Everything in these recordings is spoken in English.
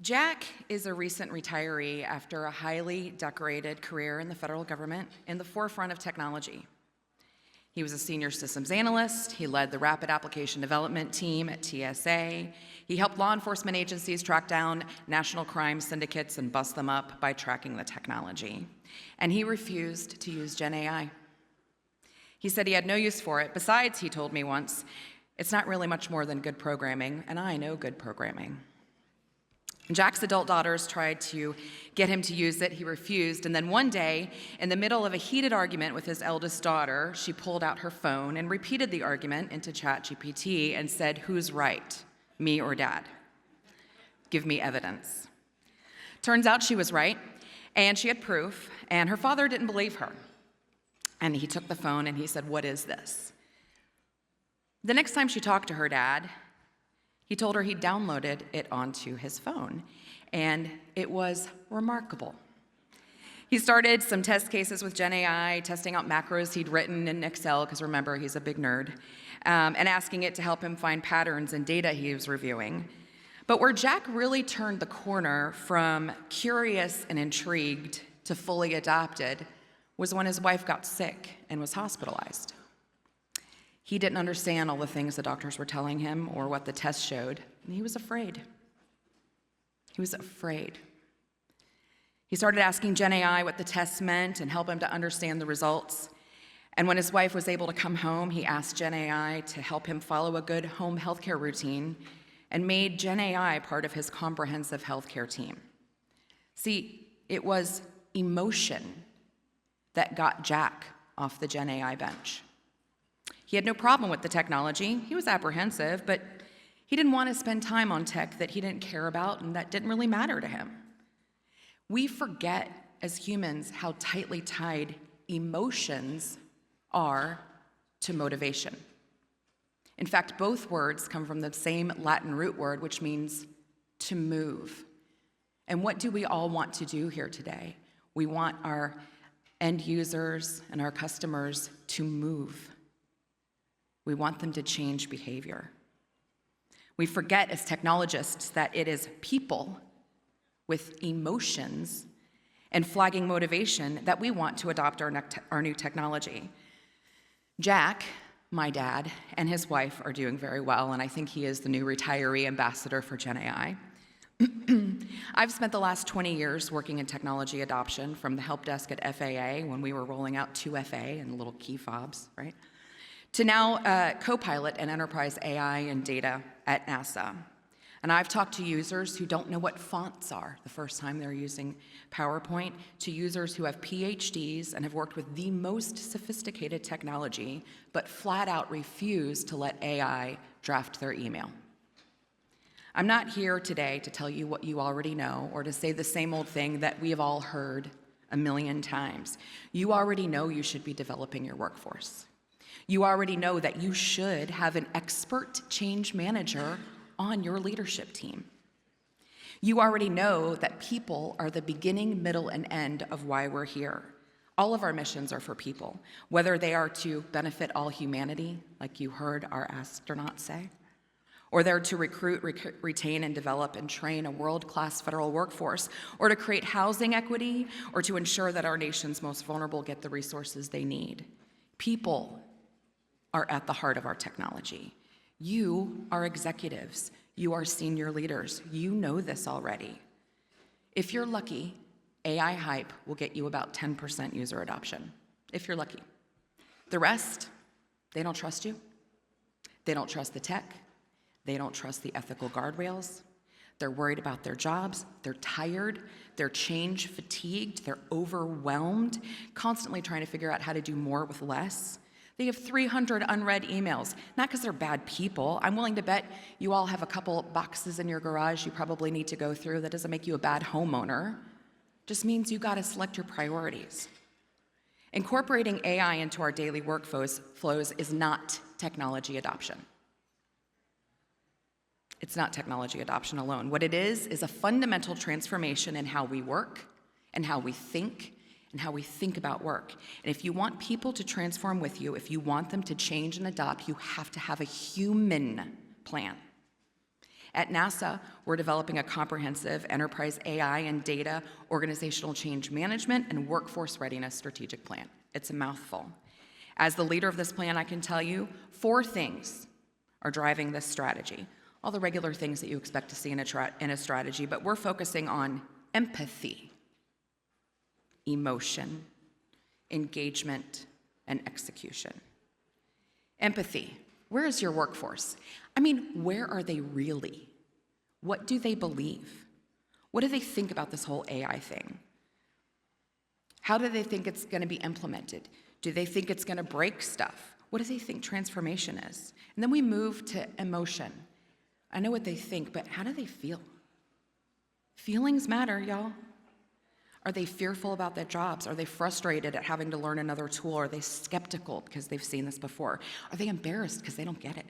Jack is a recent retiree after a highly decorated career in the federal government in the forefront of technology. He was a senior systems analyst. He led the rapid application development team at TSA. He helped law enforcement agencies track down national crime syndicates and bust them up by tracking the technology. And he refused to use Gen AI. He said he had no use for it. Besides, he told me once, it's not really much more than good programming, and I know good programming. Jack's adult daughters tried to get him to use it. He refused. And then one day, in the middle of a heated argument with his eldest daughter, she pulled out her phone and repeated the argument into ChatGPT and said, "Who's right, me or Dad? Give me evidence." Turns out she was right, and she had proof, and her father didn't believe her. And he took the phone and he said, "What is this?" The next time she talked to her dad, he told her he downloaded it onto his phone, and it was remarkable. He started some test cases with Gen AI, testing out macros he'd written in Excel, because remember, he's a big nerd, and asking it to help him find patterns in data he was reviewing. But where Jack really turned the corner from curious and intrigued to fully adopted was when his wife got sick and was hospitalized. He didn't understand all the things the doctors were telling him or what the tests showed, and he was afraid. He was afraid. He started asking Gen AI what the tests meant and help him to understand the results. And when his wife was able to come home, he asked Gen AI to help him follow a good home healthcare routine and made Gen AI part of his comprehensive healthcare team. See, it was emotion that got Jack off the Gen AI bench. He had no problem with the technology. He was apprehensive, but he didn't want to spend time on tech that he didn't care about and that didn't really matter to him. We forget as humans how tightly tied emotions are to motivation. In fact, both words come from the same Latin root word, which means to move. And what do we all want to do here today? We want our end users and our customers to move. We want them to change behavior. We forget as technologists that it is people with emotions and flagging motivation that we want to adopt our new technology. Jack, my dad, and his wife are doing very well, and I think he is the new retiree ambassador for Gen AI. I've spent the last 20 years working in technology adoption, from the help desk at FAA when we were rolling out 2FA and little key fobs, right? To now co-pilot and enterprise AI and data at NASA. And I've talked to users who don't know what fonts are the first time they're using PowerPoint, to users who have PhDs and have worked with the most sophisticated technology, but flat out refuse to let AI draft their email. I'm not here today to tell you what you already know or to say the same old thing that we have all heard a million times. You already know you should be developing your workforce. You already know that you should have an expert change manager on your leadership team. You already know that people are the beginning, middle, and end of why we're here. All of our missions are for people, whether they are to benefit all humanity, like you heard our astronauts say, or they're to recruit, retain, and develop and train a world-class federal workforce, or to create housing equity, or to ensure that our nation's most vulnerable get the resources they need. People are at the heart of our technology. You are executives. You are senior leaders. You know this already. If you're lucky, AI hype will get you about 10% user adoption, if you're lucky. The rest, they don't trust you. They don't trust the tech. They don't trust the ethical guardrails. They're worried about their jobs. They're tired. They're change fatigued. They're overwhelmed, constantly trying to figure out how to do more with less. They have 300 unread emails, not because they're bad people. I'm willing to bet you all have a couple boxes in your garage you probably need to go through. That doesn't make you a bad homeowner. Just means you got to select your priorities. Incorporating AI into our daily workflows is not technology adoption. It's not technology adoption alone. What it is a fundamental transformation in how we work and how we think and how we think about work. And if you want people to transform with you, if you want them to change and adopt, you have to have a human plan. At NASA, we're developing a comprehensive enterprise AI and data, organizational change management, and workforce readiness strategic plan. It's a mouthful. As the leader of this plan, I can tell you 4 things are driving this strategy. All the regular things that you expect to see in a strategy, but we're focusing on empathy, emotion, engagement, and execution. Empathy. Where is your workforce? I mean, where are they really? What do they believe? What do they think about this whole AI thing? How do they think it's going to be implemented? Do they think it's going to break stuff? What do they think transformation is? And then we move to emotion. I know what they think, but how do they feel? Feelings matter, y'all. Are they fearful about their jobs? Are they frustrated at having to learn another tool? Are they skeptical because they've seen this before? Are they embarrassed because they don't get it?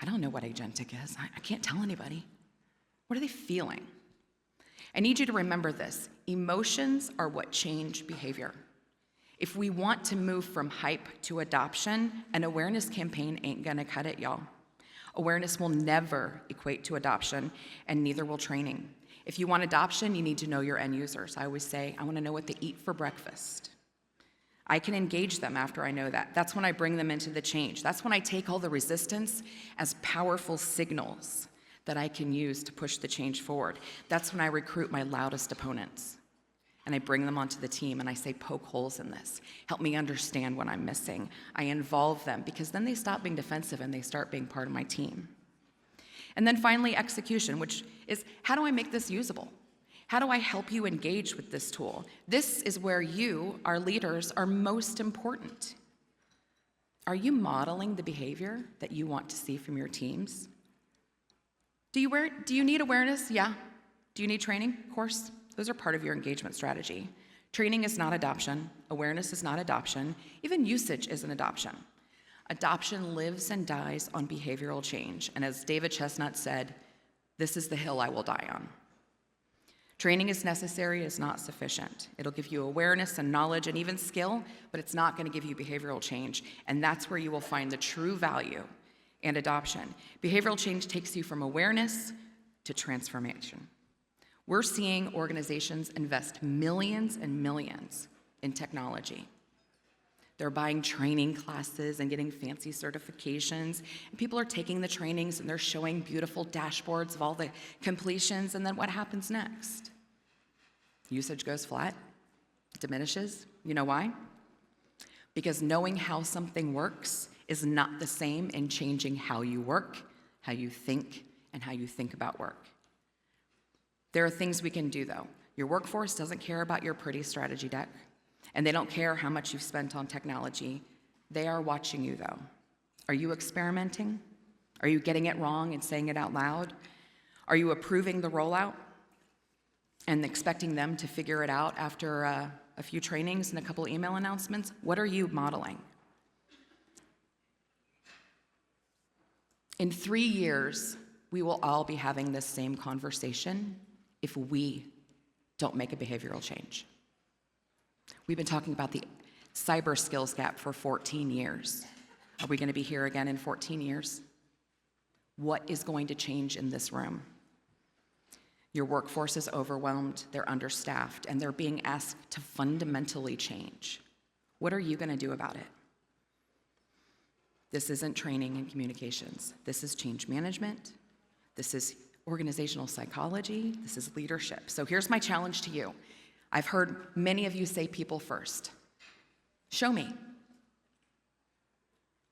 I don't know what agentic is. I can't tell anybody. What are they feeling? I need you to remember this. Emotions are what change behavior. If we want to move from hype to adoption, an awareness campaign ain't gonna cut it, y'all. Awareness will never equate to adoption, and neither will training. If you want adoption, you need to know your end users. I always say, I want to know what they eat for breakfast. I can engage them after I know that. That's when I bring them into the change. That's when I take all the resistance as powerful signals that I can use to push the change forward. That's when I recruit my loudest opponents. And I bring them onto the team and I say, poke holes in this. Help me understand what I'm missing. I involve them because then they stop being defensive and they start being part of my team. And then finally, execution, which is, how do I make this usable? How do I help you engage with this tool? This is where you, our leaders, are most important. Are you modeling the behavior that you want to see from your teams? Do you need awareness? Yeah. Do you need training? Of course. Those are part of your engagement strategy. Training is not adoption. Awareness is not adoption. Even usage isn't adoption. Adoption lives and dies on behavioral change. And as David Chestnut said, this is the hill I will die on. Training is necessary, is not sufficient. It'll give you awareness and knowledge and even skill, but it's not going to give you behavioral change. And that's where you will find the true value and adoption. Behavioral change takes you from awareness to transformation. We're seeing organizations invest millions and millions in technology. They're buying training classes and getting fancy certifications. And people are taking the trainings and they're showing beautiful dashboards of all the completions. And then what happens next? Usage goes flat, diminishes. You know why? Because knowing how something works is not the same in changing how you work, how you think, and how you think about work. There are things we can do, though. Your workforce doesn't care about your pretty strategy deck. And they don't care how much you've spent on technology. They are watching you, though. Are you experimenting? Are you getting it wrong and saying it out loud? Are you approving the rollout and expecting them to figure it out after a few trainings and a couple email announcements? What are you modeling? In 3 years, we will all be having this same conversation if we don't make a behavioral change. We've been talking about the cyber skills gap for 14 years. Are we going to be here again in 14 years? What is going to change in this room? Your workforce is overwhelmed, they're understaffed, and they're being asked to fundamentally change. What are you going to do about it? This isn't training and communications. This is change management. This is organizational psychology. This is leadership. So here's my challenge to you. I've heard many of you say people first. Show me.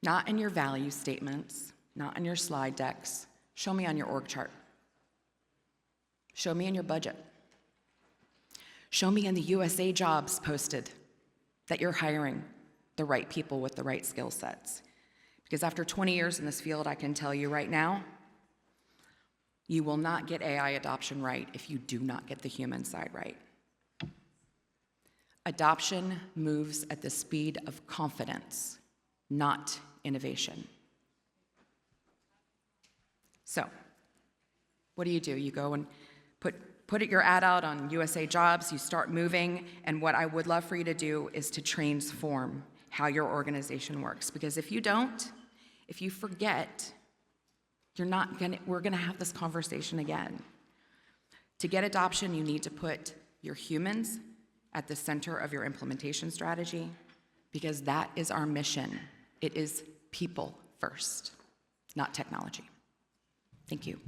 Not in your value statements, not in your slide decks. Show me on your org chart. Show me in your budget. Show me in the USA jobs posted that you're hiring the right people with the right skill sets. Because after 20 years in this field, I can tell you right now, you will not get AI adoption right if you do not get the human side right. Adoption moves at the speed of confidence, not innovation. So, what do? You go and put your ad out on USA Jobs, you start moving, and what I would love for you to do is to transform how your organization works. Because if you don't, if you forget, We're gonna have this conversation again. To get adoption, you need to put your humans at the center of your implementation strategy, because that is our mission. It is people first, not technology. Thank you.